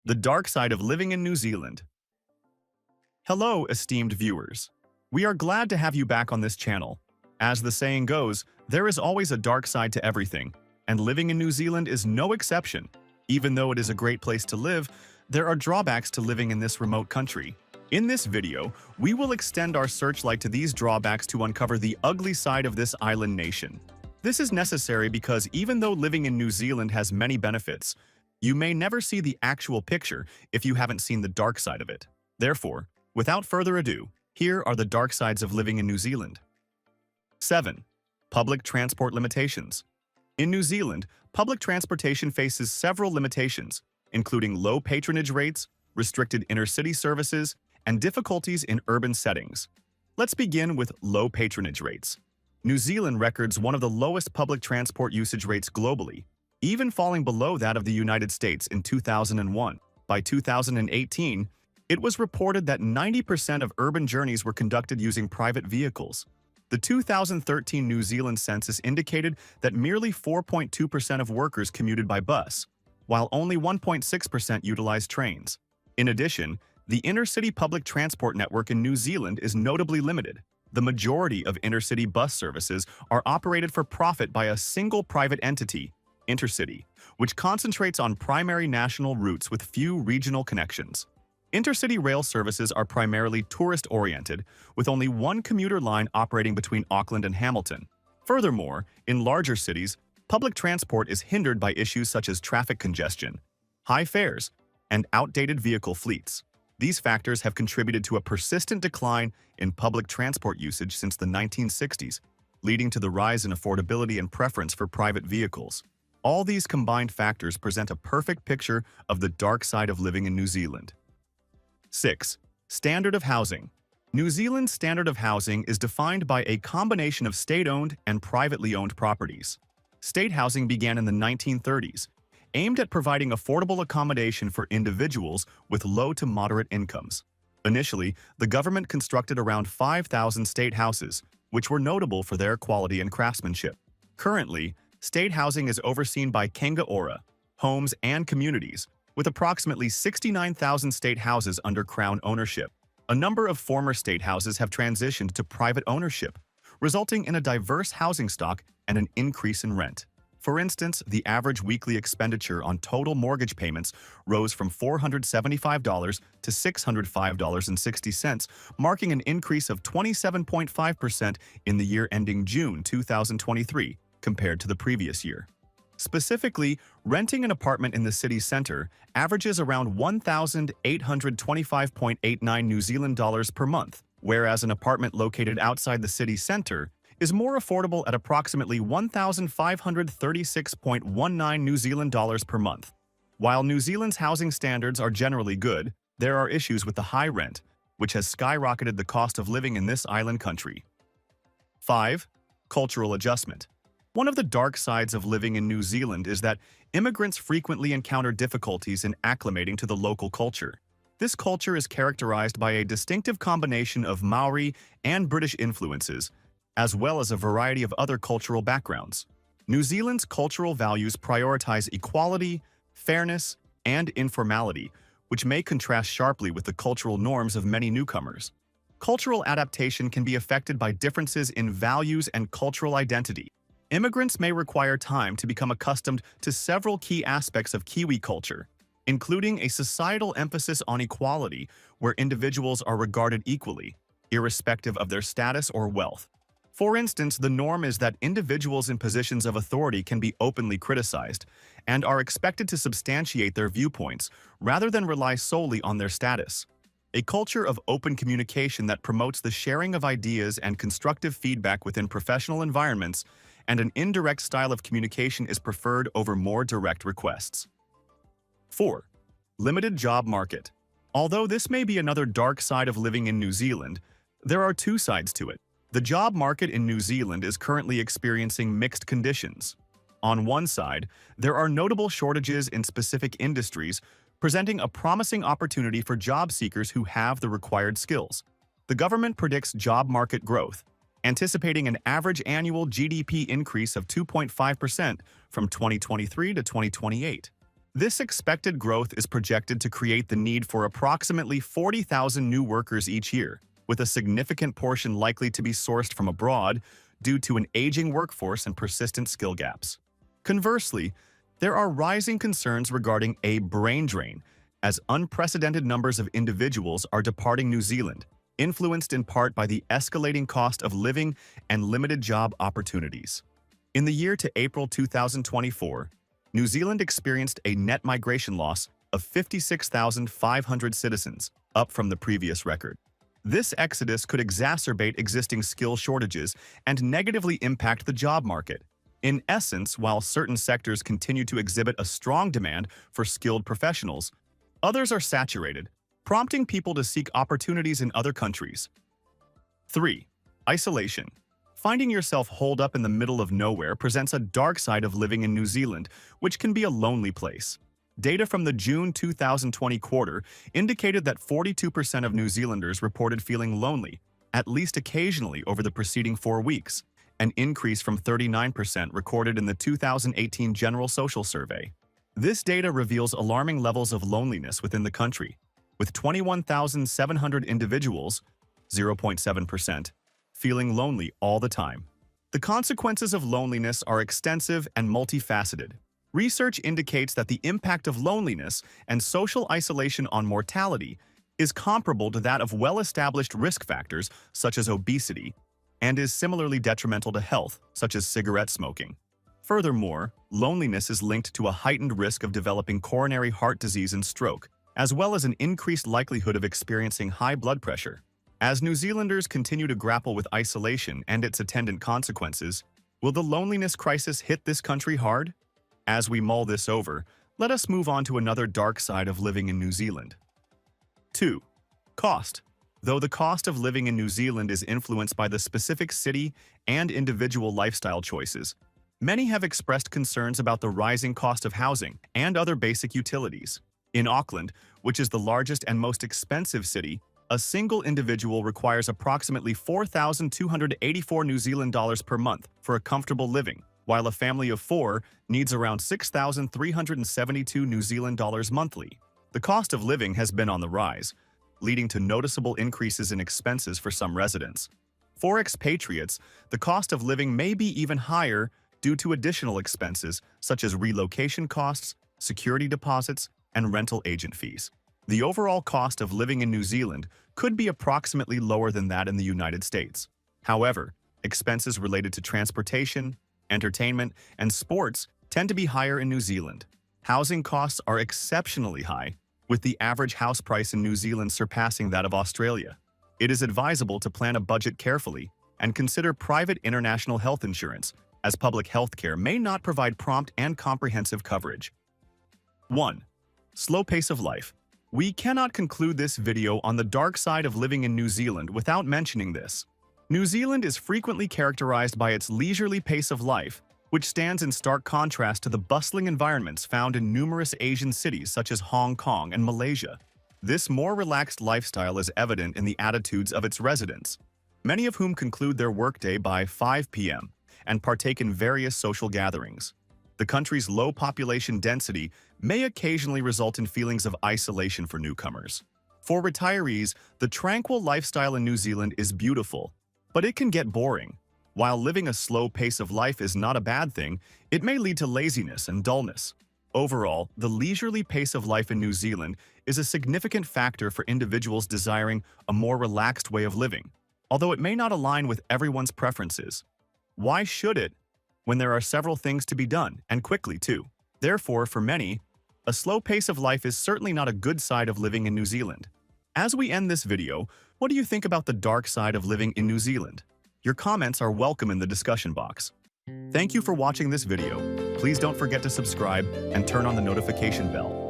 The dark side of living in New Zealand. Hello, esteemed viewers. We are glad to have you back on this channel. As the saying goes, there is always a dark side to everything, and living in New Zealand is no exception. Even though it is a great place to live, there are drawbacks to living in this remote country. In this video, we will extend our searchlight to these drawbacks to uncover the ugly side of this island nation. This is necessary because even though living in New Zealand has many benefits, you may never see the actual picture if you haven't seen the dark side of it. Therefore, without further ado, here are the dark sides of living in New Zealand. 7. Public transport limitations. In New Zealand, public transportation faces several limitations, including low patronage rates, restricted intercity services, and difficulties in urban settings. Let's begin with low patronage rates. New Zealand records one of the lowest public transport usage rates globally, even falling below that of the United States in 2001. By 2018, it was reported that 90% of urban journeys were conducted using private vehicles. The 2013 New Zealand census indicated that merely 4.2% of workers commuted by bus, while only 1.6% utilized trains. In addition, the intercity public transport network in New Zealand is notably limited. The majority of intercity bus services are operated for profit by a single private entity, intercity, which concentrates on primary national routes with few regional connections. Intercity rail services are primarily tourist-oriented, with only one commuter line operating between Auckland and Hamilton. Furthermore, in larger cities, public transport is hindered by issues such as traffic congestion, high fares, and outdated vehicle fleets. These factors have contributed to a persistent decline in public transport usage since the 1960s, leading to the rise in affordability and preference for private vehicles. All these combined factors present a perfect picture of the dark side of living in New Zealand. 6. Standard of housing. New Zealand's standard of housing is defined by a combination of state-owned and privately owned properties. State housing began in the 1930s, aimed at providing affordable accommodation for individuals with low to moderate incomes. Initially, the government constructed around 5,000 state houses, which were notable for their quality and craftsmanship. Currently, state housing is overseen by Kenga Ora, Homes and Communities, with approximately 69,000 state houses under Crown ownership. A number of former state houses have transitioned to private ownership, resulting in a diverse housing stock and an increase in rent. For instance, the average weekly expenditure on total mortgage payments rose from $475 to $605.60, marking an increase of 27.5% in the year ending June 2023 compared to the previous year. Specifically, renting an apartment in the city center averages around 1,825.89 New Zealand dollars per month, whereas an apartment located outside the city center is more affordable at approximately 1,536.19 New Zealand dollars per month. While New Zealand's housing standards are generally good, there are issues with the high rent, which has skyrocketed the cost of living in this island country. 5. Cultural adjustment. One of the dark sides of living in New Zealand is that immigrants frequently encounter difficulties in acclimating to the local culture. This culture is characterized by a distinctive combination of Maori and British influences, as well as a variety of other cultural backgrounds. New Zealand's cultural values prioritize equality, fairness, and informality, which may contrast sharply with the cultural norms of many newcomers. Cultural adaptation can be affected by differences in values and cultural identity. Immigrants may require time to become accustomed to several key aspects of Kiwi culture, including a societal emphasis on equality, where individuals are regarded equally, irrespective of their status or wealth. For instance, the norm is that individuals in positions of authority can be openly criticized and are expected to substantiate their viewpoints rather than rely solely on their status. A culture of open communication that promotes the sharing of ideas and constructive feedback within professional environments and an indirect style of communication is preferred over more direct requests. 4. Limited job market. Although this may be another dark side of living in New Zealand, there are two sides to it. The job market in New Zealand is currently experiencing mixed conditions. On one side, there are notable shortages in specific industries, presenting a promising opportunity for job seekers who have the required skills. The government predicts job market growth, anticipating an average annual GDP increase of 2.5% from 2023 to 2028. This expected growth is projected to create the need for approximately 40,000 new workers each year, with a significant portion likely to be sourced from abroad due to an aging workforce and persistent skill gaps. Conversely, there are rising concerns regarding a brain drain, as unprecedented numbers of individuals are departing New Zealand, influenced in part by the escalating cost of living and limited job opportunities. In the year to April 2024, New Zealand experienced a net migration loss of 56,500 citizens, up from the previous record. This exodus could exacerbate existing skill shortages and negatively impact the job market. In essence, while certain sectors continue to exhibit a strong demand for skilled professionals, others are saturated, prompting people to seek opportunities in other countries. 3. Isolation. Finding yourself holed up in the middle of nowhere presents a dark side of living in New Zealand, which can be a lonely place. Data from the June 2020 quarter indicated that 42% of New Zealanders reported feeling lonely, at least occasionally over the preceding 4 weeks, an increase from 39% recorded in the 2018 General Social Survey. This data reveals alarming levels of loneliness within the country, with 21,700 individuals, 0.7%, feeling lonely all the time. The consequences of loneliness are extensive and multifaceted. Research indicates that the impact of loneliness and social isolation on mortality is comparable to that of well-established risk factors such as obesity, and is similarly detrimental to health, such as cigarette smoking. Furthermore, loneliness is linked to a heightened risk of developing coronary heart disease and stroke, as well as an increased likelihood of experiencing high blood pressure. As New Zealanders continue to grapple with isolation and its attendant consequences, will the loneliness crisis hit this country hard? As we mull this over, let us move on to another dark side of living in New Zealand. 2. Cost. Though the cost of living in New Zealand is influenced by the specific city and individual lifestyle choices, many have expressed concerns about the rising cost of housing and other basic utilities. In Auckland, which is the largest and most expensive city, a single individual requires approximately 4,284 New Zealand dollars per month for a comfortable living, while a family of 4 needs around 6,372 New Zealand dollars monthly. The cost of living has been on the rise, leading to noticeable increases in expenses for some residents. For expatriates, the cost of living may be even higher due to additional expenses such as relocation costs, security deposits, and rental agent fees. The overall cost of living in New Zealand could be approximately lower than that in the United States. However, expenses related to transportation, entertainment, and sports tend to be higher in New Zealand. Housing costs are exceptionally high, with the average house price in New Zealand surpassing that of Australia. It is advisable to plan a budget carefully and consider private international health insurance, as public health care may not provide prompt and comprehensive coverage. 1. Slow pace of life. We cannot conclude this video on the dark side of living in New Zealand without mentioning this. New Zealand is frequently characterized by its leisurely pace of life, which stands in stark contrast to the bustling environments found in numerous Asian cities such as Hong Kong and Malaysia. This more relaxed lifestyle is evident in the attitudes of its residents, many of whom conclude their workday by 5 p.m. and partake in various social gatherings. The country's low population density may occasionally result in feelings of isolation for newcomers. For retirees, the tranquil lifestyle in New Zealand is beautiful, but it can get boring. While living a slow pace of life is not a bad thing, it may lead to laziness and dullness. Overall, the leisurely pace of life in New Zealand is a significant factor for individuals desiring a more relaxed way of living, although it may not align with everyone's preferences. Why should it, when there are several things to be done, and quickly too? Therefore, for many, a slow pace of life is certainly not a good side of living in New Zealand. As we end this video, what do you think about the dark side of living in New Zealand? Your comments are welcome in the discussion box. Thank you for watching this video. Please don't forget to subscribe and turn on the notification bell.